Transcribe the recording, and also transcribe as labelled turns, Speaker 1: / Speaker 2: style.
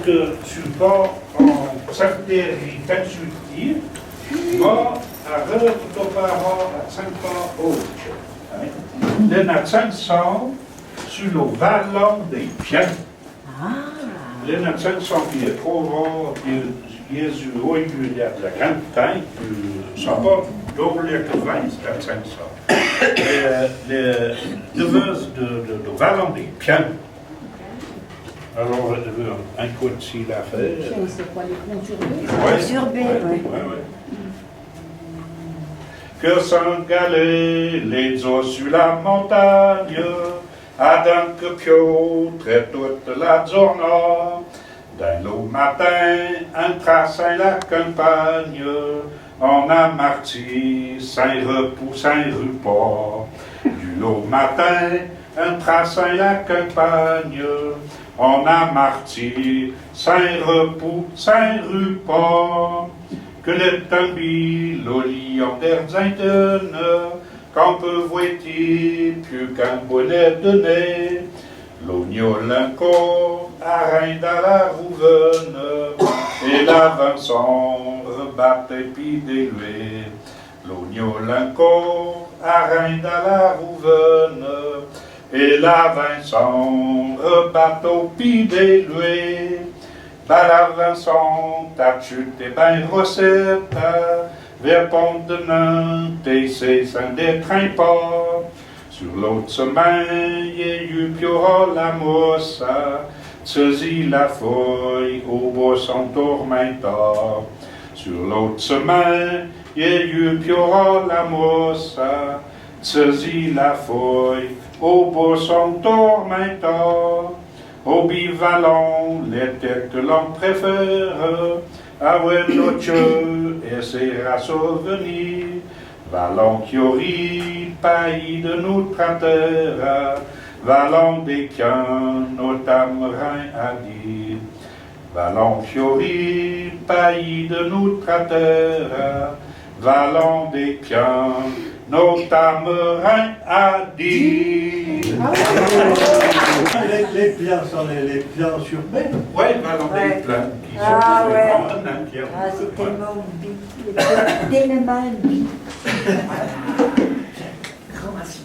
Speaker 1: que support en secrétaire consultif va à repréparer à 5 ans autres. Les nations sur le vallon des pieds. Les nations sont qui est trop grands, qui est sur de la grande taille, ça va double que 20, c'est 500. Les deveuses de vallon des pieds. Alors, un coup de s'il a fait.
Speaker 2: C'est quoi les ponts urbains?
Speaker 1: Oui. Que s'engaler les eaux sur la montagne, Adam que piautre toute la journée. D'un l'eau matin, un tracé la campagne, on a marti, saint repos, saint repos. Du l'eau matin, un tracé la campagne, on a marti, saint repos, saint repos. Que le tambi, l'olion d'Erzainten, qu'on peut voir-il plus qu'un bonnet de nez. L'oignon encore, arrête à la rouvenne, et la Vincent rebatte et puis délué. L'oignon encore, arrête à la rouvenne, et la Vincent rebatte au puis délué. La Vincent, ta chute est bien recette, vers Pont de Nantes, et c'est un des trains pas. Sur l'autre semaine, il y a eu Piora la mousse, saisit la feuille au bois sans tourmenteur. Sur l'autre semaine, il y a eu Piora la mousse, saisit la feuille au bois sans tourmenteur. Au bivalon, les têtes que l'on préfère, avec l'autre et ses souvenirs. Vallon qui rit, pays de notre terre, vallon des cannes, nos tamerins à dire. Vallon qui rit, pays de notre terre, vallon des cannes, nos tamerins à dire.
Speaker 3: Les plans sont les plans urbains.
Speaker 1: Oui, vallon des plans.
Speaker 2: Ah ouais. Ah, c'est tellement bi. Tellement bi.
Speaker 3: Grand merci.